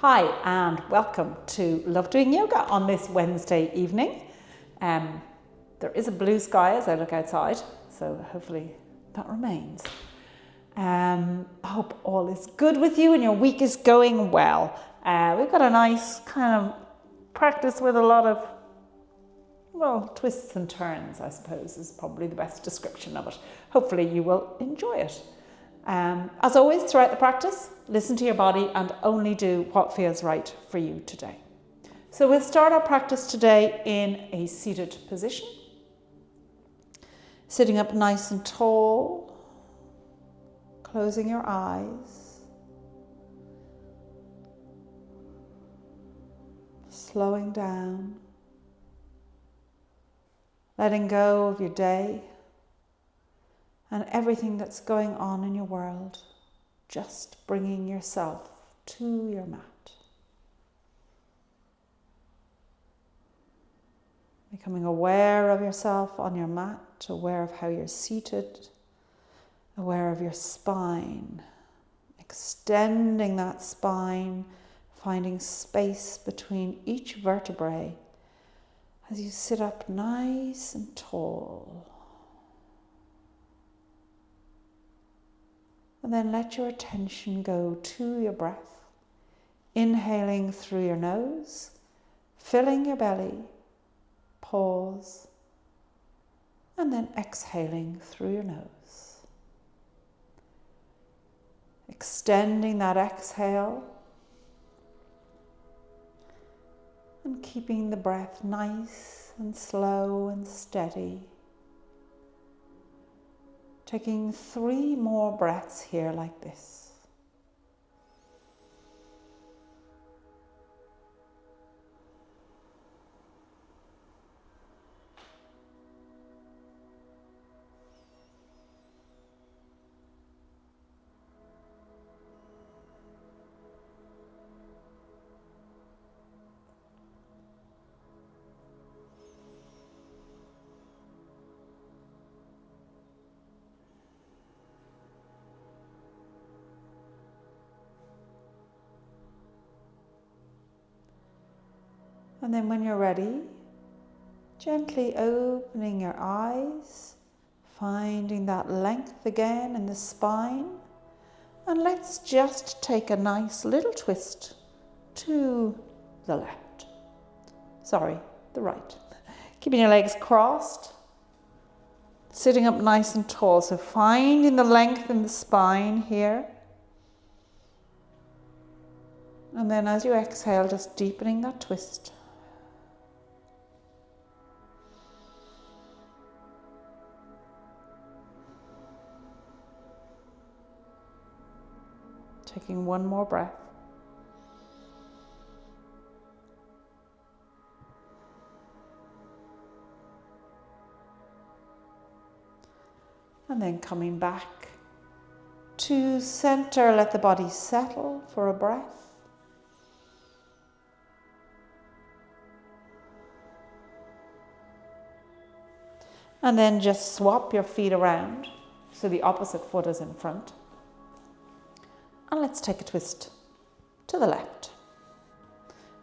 Hi and welcome to Love Doing Yoga on this Wednesday evening. There is a blue sky as I look outside, so hopefully that remains. I hope all is good with you and your week is going well. We've got a nice kind of practice with a lot of, twists and turns, I suppose, is probably the best description of it. Hopefully you will enjoy it. As always, throughout the practice, listen to your body and only do what feels right for you today. So we'll start our practice today in a seated position. Sitting up nice and tall, closing your eyes, slowing down, letting go of your day and everything that's going on in your world, just bringing yourself to your mat. Becoming aware of yourself on your mat, aware of how you're seated, aware of your spine, extending that spine, finding space between each vertebrae as you sit up nice and tall. And then let your attention go to your breath, inhaling through your nose, filling your belly, pause, and then exhaling through your nose. Extending that exhale and keeping the breath nice and slow and steady. Taking 3 more breaths here like this. And then when you're ready, gently opening your eyes, finding that length again in the spine. And let's just take a nice little twist to the left. Sorry, the right. Keeping your legs crossed, sitting up nice and tall. So finding the length in the spine here. And then as you exhale, just deepening that twist. Taking 1 more breath. And then coming back to center, let the body settle for a breath. And then just swap your feet around so the opposite foot is in front. And let's take a twist to the left.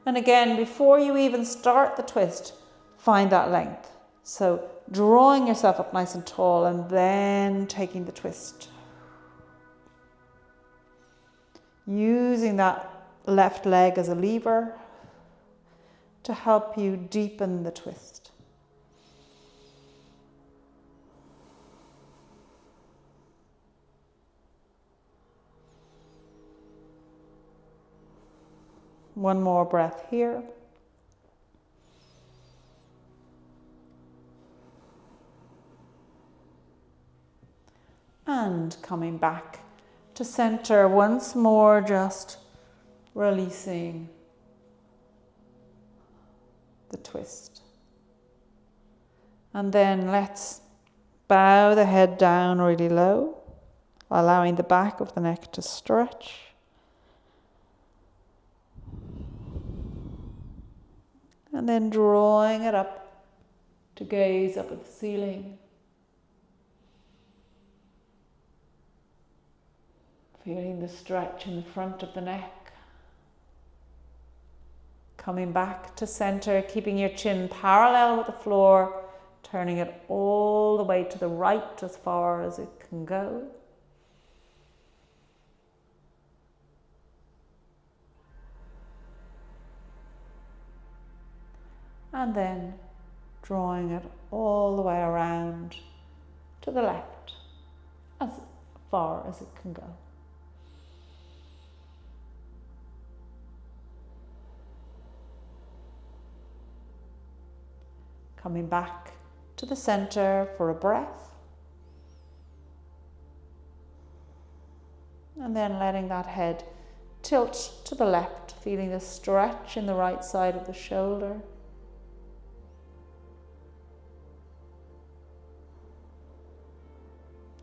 And again, before you even start the twist, find that length. So drawing yourself up nice and tall and then taking the twist. Using that left leg as a lever to help you deepen the twist. One more breath here. And coming back to center once more, just releasing the twist. And then let's bow the head down really low, allowing the back of the neck to stretch. And then drawing it up to gaze up at the ceiling. Feeling the stretch in the front of the neck. Coming back to center, keeping your chin parallel with the floor, turning it all the way to the right as far as it can go. And then drawing it all the way around to the left as far as it can go. Coming back to the center for a breath. And then letting that head tilt to the left, feeling the stretch in the right side of the shoulder.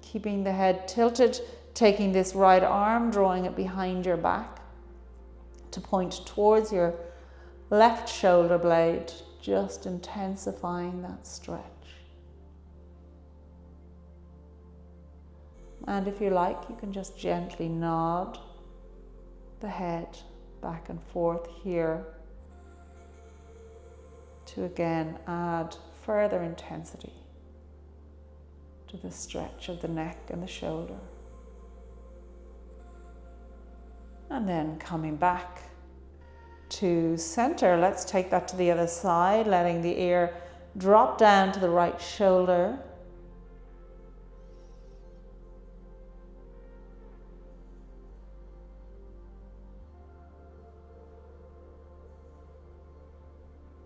Keeping the head tilted, taking this right arm, drawing it behind your back to point towards your left shoulder blade, just intensifying that stretch. And if you like, you can just gently nod the head back and forth here to again add further intensity to the stretch of the neck and the shoulder. And then coming back to center, let's take that to the other side, letting the ear drop down to the right shoulder.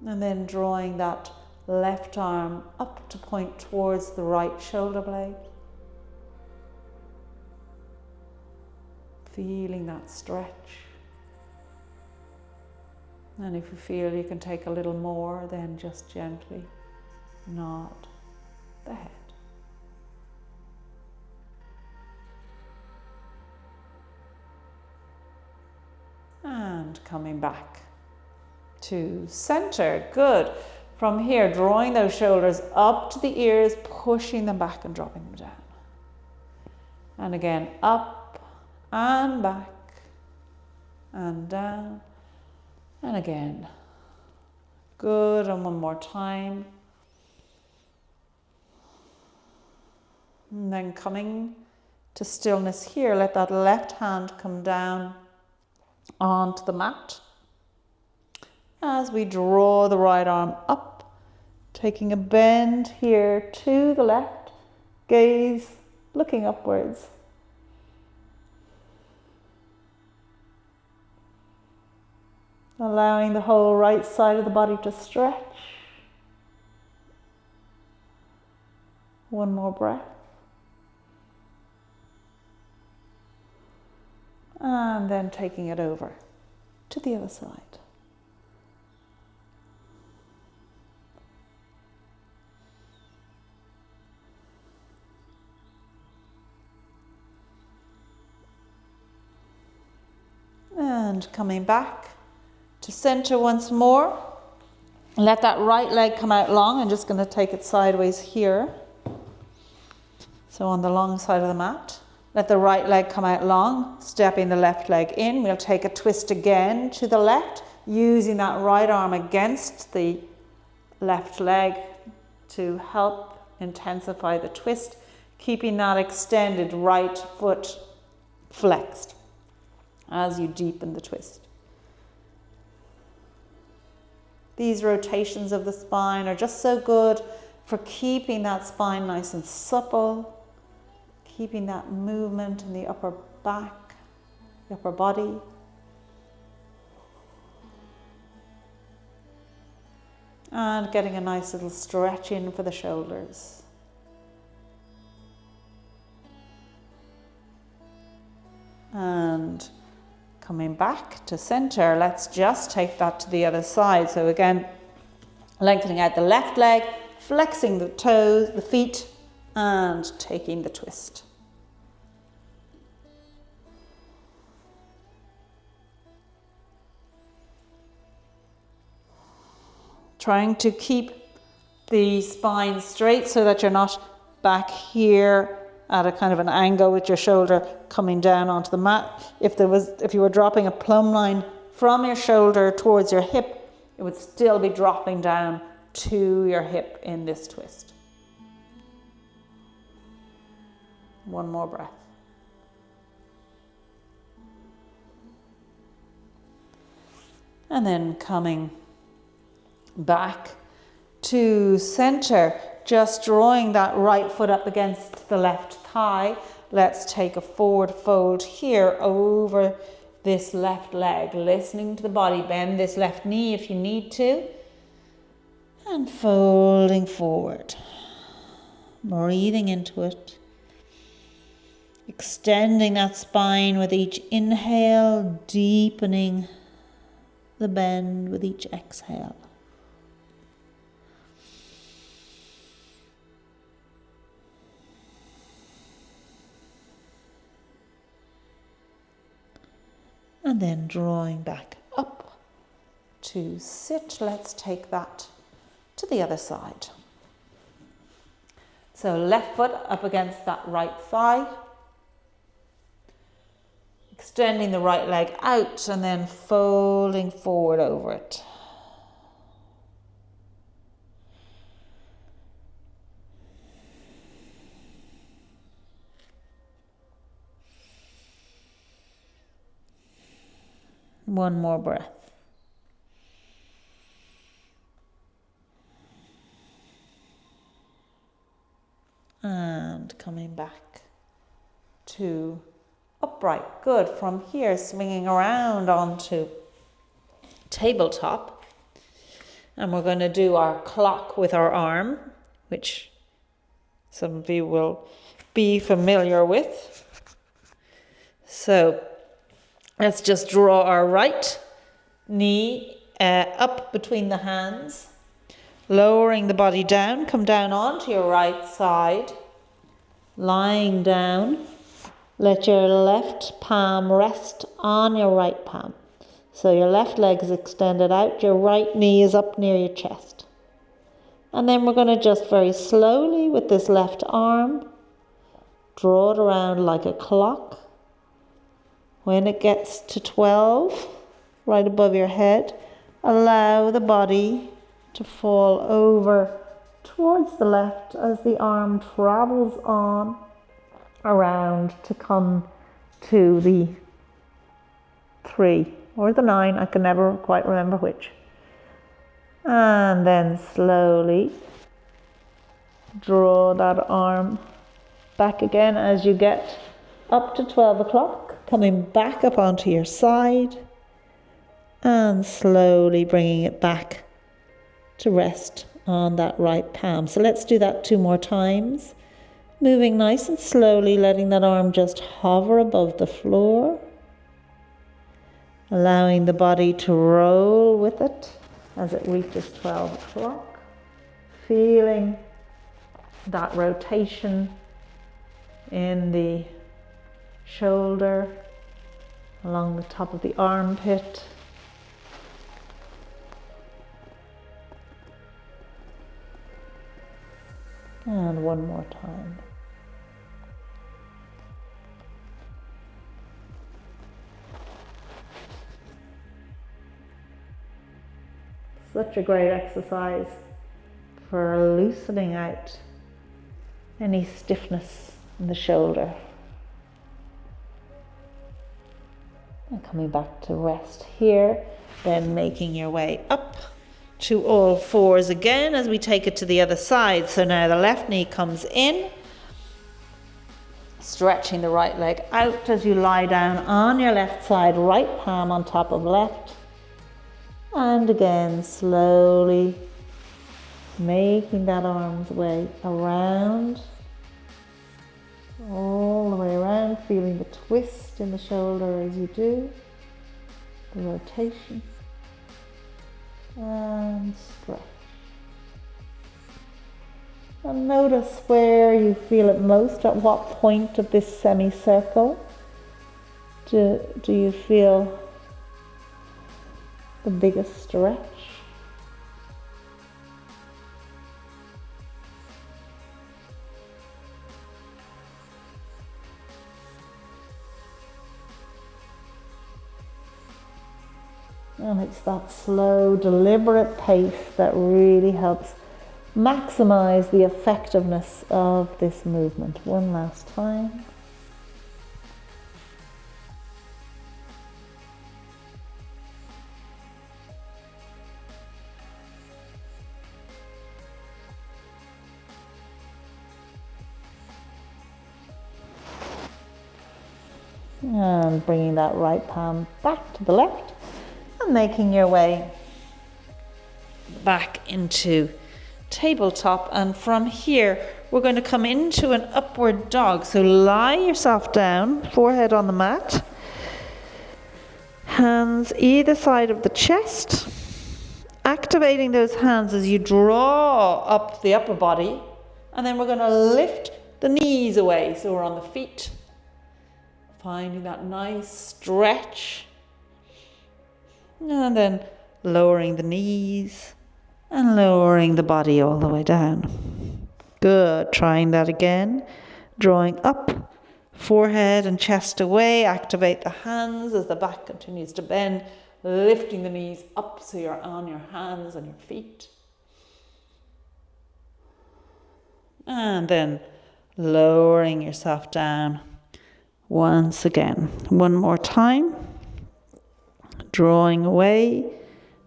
And then drawing that left arm up to point towards the right shoulder blade. Feeling that stretch. And if you feel you can take a little more, then just gently nod the head. And coming back to center. Good. From here, drawing those shoulders up to the ears, pushing them back and dropping them down. And again, up and back and down. And again. Good. And one more time. And then coming to stillness here, let that left hand come down onto the mat. As we draw the right arm up, taking a bend here to the left, gaze looking upwards. Allowing the whole right side of the body to stretch. One more breath. And then taking it over to the other side. And coming back to center once more. Let that right leg come out long. I'm just going to take it sideways here. So on the long side of the mat. Let the right leg come out long, stepping the left leg in. We'll take a twist again to the left, using that right arm against the left leg to help intensify the twist, keeping that extended right foot flexed as you deepen the twist. These rotations of the spine are just so good for keeping that spine nice and supple, keeping that movement in the upper back, the upper body. And getting a nice little stretch in for the shoulders. And coming back to center, let's just take that to the other side. So again, lengthening out the left leg, flexing the toes, the feet, and taking the twist. Trying to keep the spine straight so that you're not back here at a kind of an angle with your shoulder coming down onto the mat. If you were dropping a plumb line from your shoulder towards your hip, it would still be dropping down to your hip in this twist. One more breath. And then coming back to center, just drawing that right foot up against the left thigh. Let's take a forward fold here over this left leg, listening to the body. Bend this left knee if you need to. And folding forward. Breathing into it. Extending that spine with each inhale, deepening the bend with each exhale. And then drawing back up to sit. Let's take that to the other side. So left foot up against that right thigh. Extending the right leg out and then folding forward over it. One more breath. And coming back to upright. Good. From here, swinging around onto tabletop. And we're going to do our clock with our arm, which some of you will be familiar with. So let's just draw our right knee up between the hands, lowering the body down. Come down onto your right side, lying down. Let your left palm rest on your right palm. So your left leg is extended out, your right knee is up near your chest. And then we're going to just very slowly with this left arm, draw it around like a clock. When it gets to 12, right above your head, allow the body to fall over towards the left as the arm travels on around to come to the 3 or the 9, I can never quite remember which. And then slowly draw that arm back again as you get up to 12 o'clock, coming back up onto your side and slowly bringing it back to rest on that right palm. So let's do that 2 more times. Moving nice and slowly, letting that arm just hover above the floor. Allowing the body to roll with it as it reaches 12 o'clock. Feeling that rotation in the shoulder, along the top of the armpit. And one more time. Such a great exercise for loosening out any stiffness in the shoulder. And coming back to rest here, then making your way up to all fours again as we take it to the other side. So now the left knee comes in, stretching the right leg out as you lie down on your left side, right palm on top of left. And again, slowly making that arm's way around, all the way around, feeling the twist in the shoulder as you do, the rotation, and stretch. And notice where you feel it most, at what point of this semicircle do you feel the biggest stretch. And it's that slow, deliberate pace that really helps maximize the effectiveness of this movement. One last time. And bringing that right palm back to the left and making your way back into tabletop. And from here, we're going to come into an upward dog. So lie yourself down, forehead on the mat, hands either side of the chest, activating those hands as you draw up the upper body. And then we're going to lift the knees away. So we're on the feet. Finding that nice stretch. And then lowering the knees and lowering the body all the way down. Good. Trying that again. Drawing up, forehead and chest away. Activate the hands as the back continues to bend. Lifting the knees up so you're on your hands and your feet. And then lowering yourself down. Once again, one more time, drawing away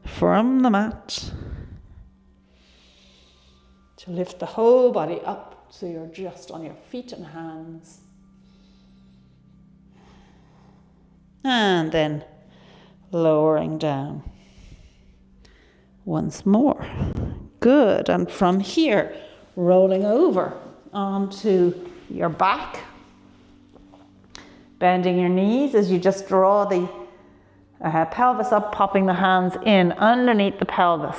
from the mat to lift the whole body up so you're just on your feet and hands. And then lowering down. Once more. Good. And from here, rolling over onto your back. Bending your knees as you just draw the pelvis up, popping the hands in underneath the pelvis.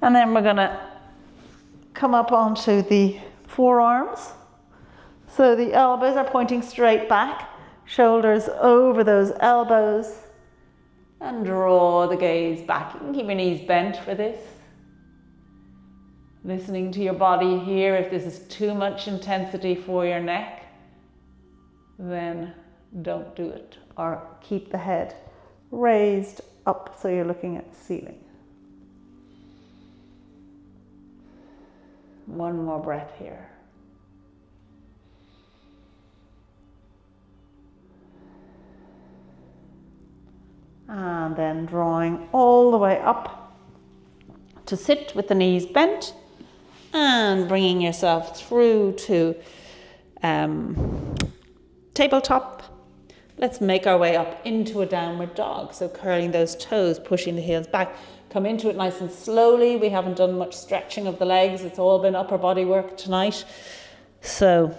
And then we're going to come up onto the forearms. So the elbows are pointing straight back, shoulders over those elbows, and draw the gaze back. You can keep your knees bent for this. Listening to your body here. If this is too much intensity for your neck, then don't do it, or keep the head raised up so you're looking at the ceiling. One more breath here. And then drawing all the way up to sit with the knees bent and bringing yourself through to tabletop. Let's make our way up into a downward dog. So curling those toes, pushing the heels back. Come into it nice and slowly. We haven't done much stretching of the legs. It's all been upper body work tonight. So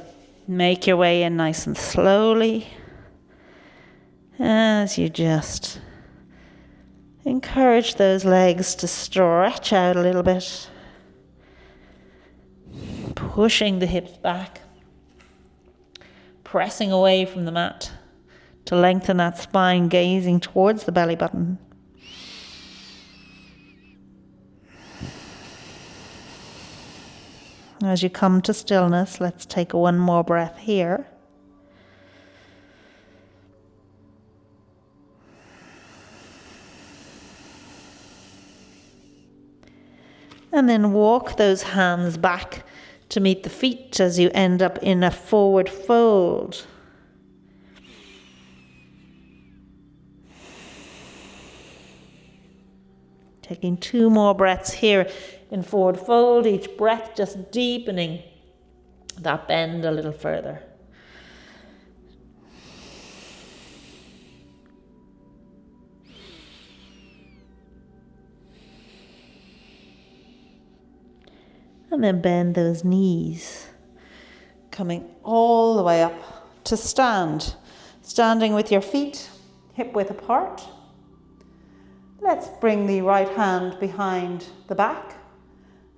make your way in nice and slowly as you just encourage those legs to stretch out a little bit. Pushing the hips back. Pressing away from the mat to lengthen that spine, gazing towards the belly button. As you come to stillness, let's take one more breath here. And then walk those hands back to meet the feet as you end up in a forward fold. Taking 2 more breaths here in forward fold, each breath just deepening that bend a little further. And then bend those knees, coming all the way up to stand. Standing with your feet hip width apart. Let's bring the right hand behind the back,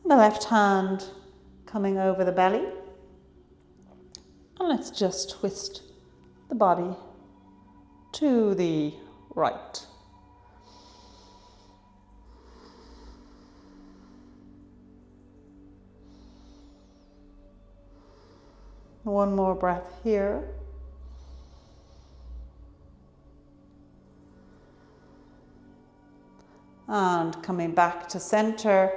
and the left hand coming over the belly. And let's just twist the body to the right. One more breath here. And coming back to center,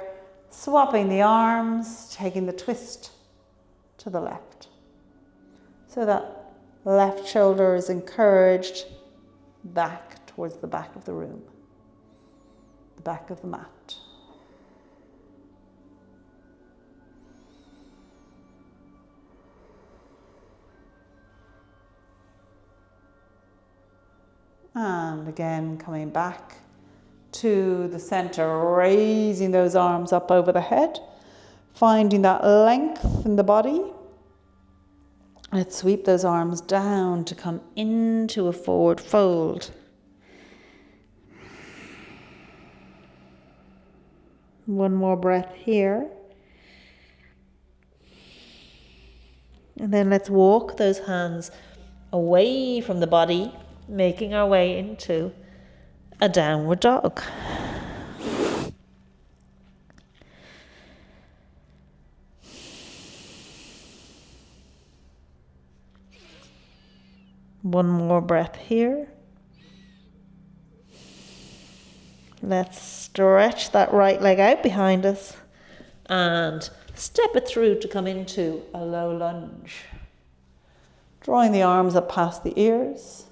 swapping the arms, taking the twist to the left. So that left shoulder is encouraged back towards the back of the room, the back of the mat. And again, coming back to the center, raising those arms up over the head, finding that length in the body. Let's sweep those arms down to come into a forward fold. One more breath here. And then let's walk those hands away from the body, making our way into a downward dog. One more breath here. Let's stretch that right leg out behind us and step it through to come into a low lunge. Drawing the arms up past the ears.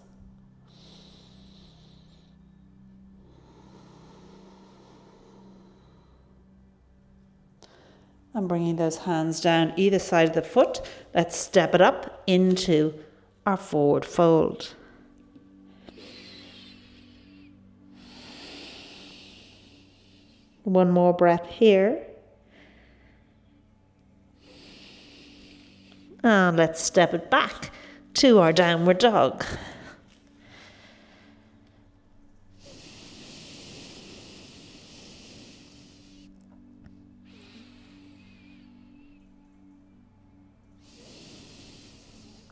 And bringing those hands down either side of the foot, let's step it up into our forward fold. One more breath here. And let's step it back to our downward dog.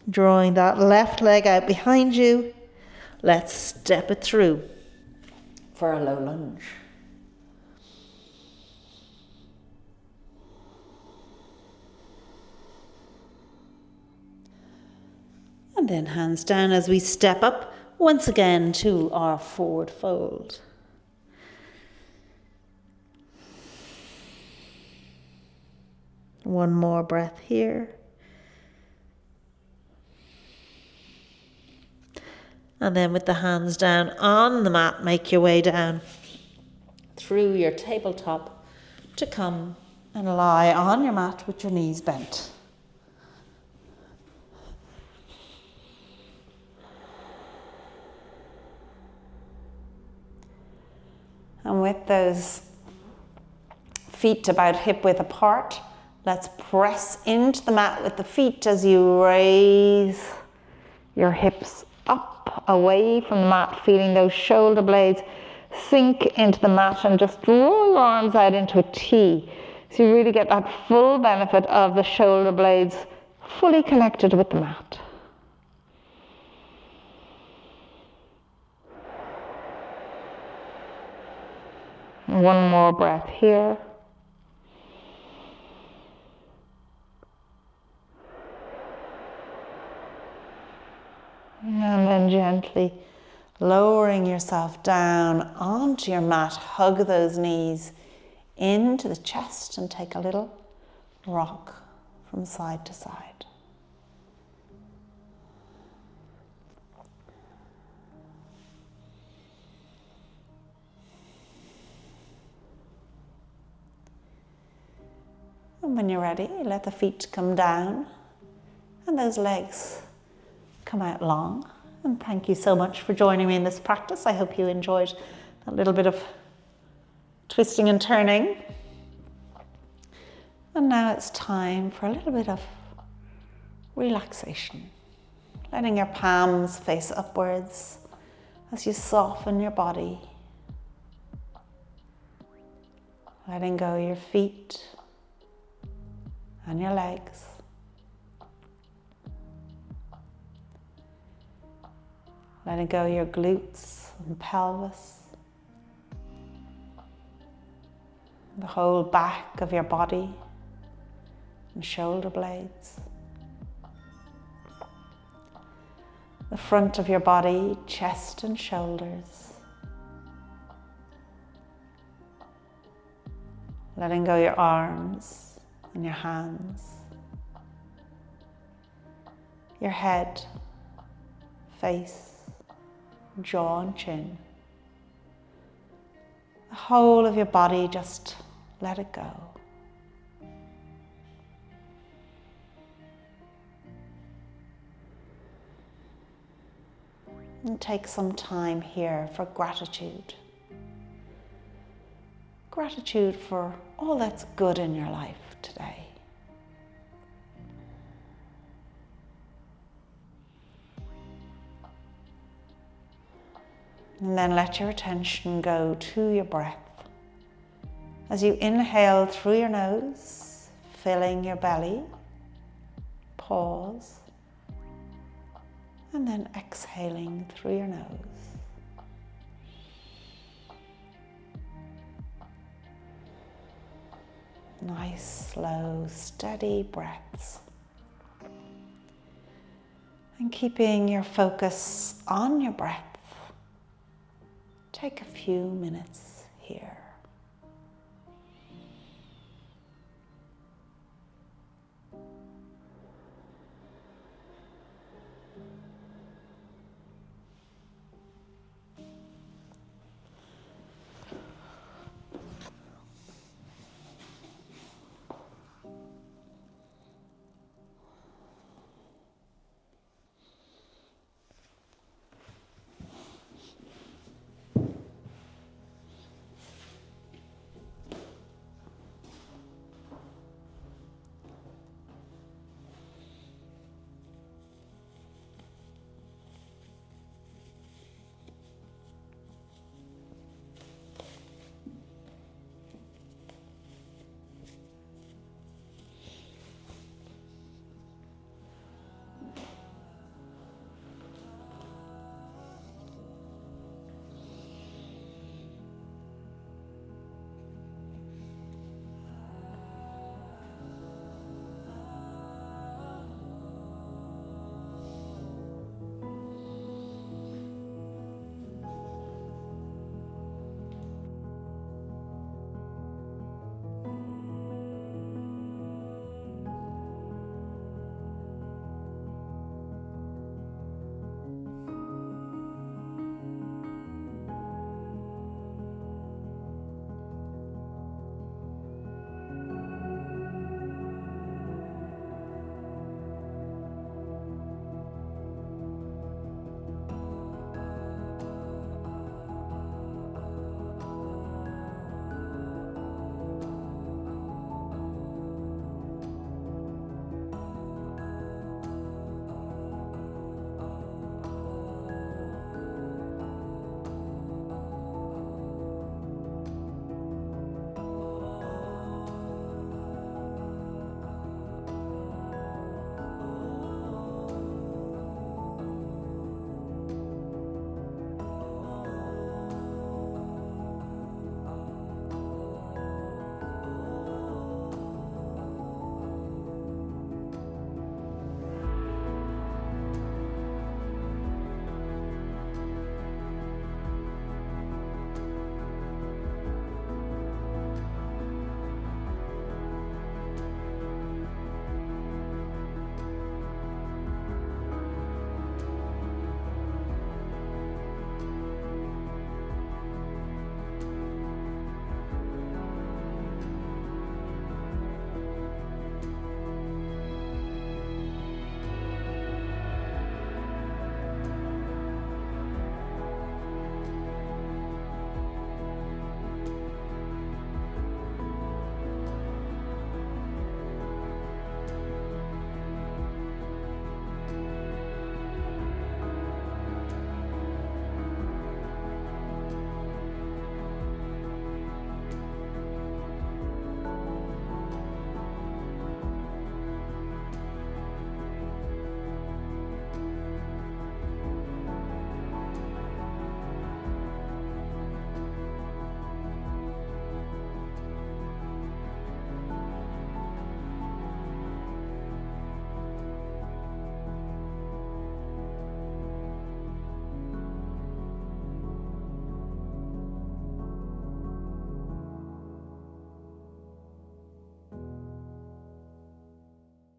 Drawing that left leg out behind you, let's step it through for a low lunge. And then hands down as we step up once again to our forward fold. One more breath here. And then with the hands down on the mat, make your way down through your tabletop to come and lie on your mat with your knees bent. And with those feet about hip width apart, let's press into the mat with the feet as you raise your hips up away from the mat, feeling those shoulder blades sink into the mat, and just draw your arms out into a T. So you really get that full benefit of the shoulder blades fully connected with the mat. One more breath here. And then gently lowering yourself down onto your mat, hug those knees into the chest and take a little rock from side to side. And when you're ready, let the feet come down and those legs come out long. And thank you so much for joining me in this practice. I hope you enjoyed a little bit of twisting and turning. And now it's time for a little bit of relaxation. Letting your palms face upwards as you soften your body. Letting go your feet and your legs. Letting go your glutes and pelvis. The whole back of your body and shoulder blades. The front of your body, chest and shoulders. letting go your arms and your hands, your head, face, jaw and chin. The whole of your body, just let it go. And take some time here for gratitude. Gratitude for all that's good in your life today. And then let your attention go to your breath. As you inhale through your nose, filling your belly, pause, and then exhaling through your nose. Nice, slow, steady breaths. And keeping your focus on your breath, take a few minutes here.